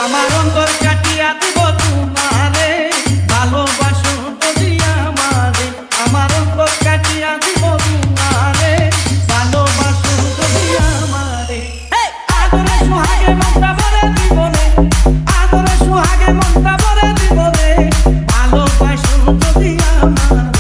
আমার অন্তর কাটিয়া দিব তোমারে, ভালোবাসো যদি আমারে। আমার অন্তর কাটিয়া দিব তোমারে, ভালোবাসো যদি আমারে। আদরে সোহাগে মনটা ভরে দিবনে, আদরে সোহাগে মনটা ভরে দিবনে, ভালোবাসো যদি আমারে।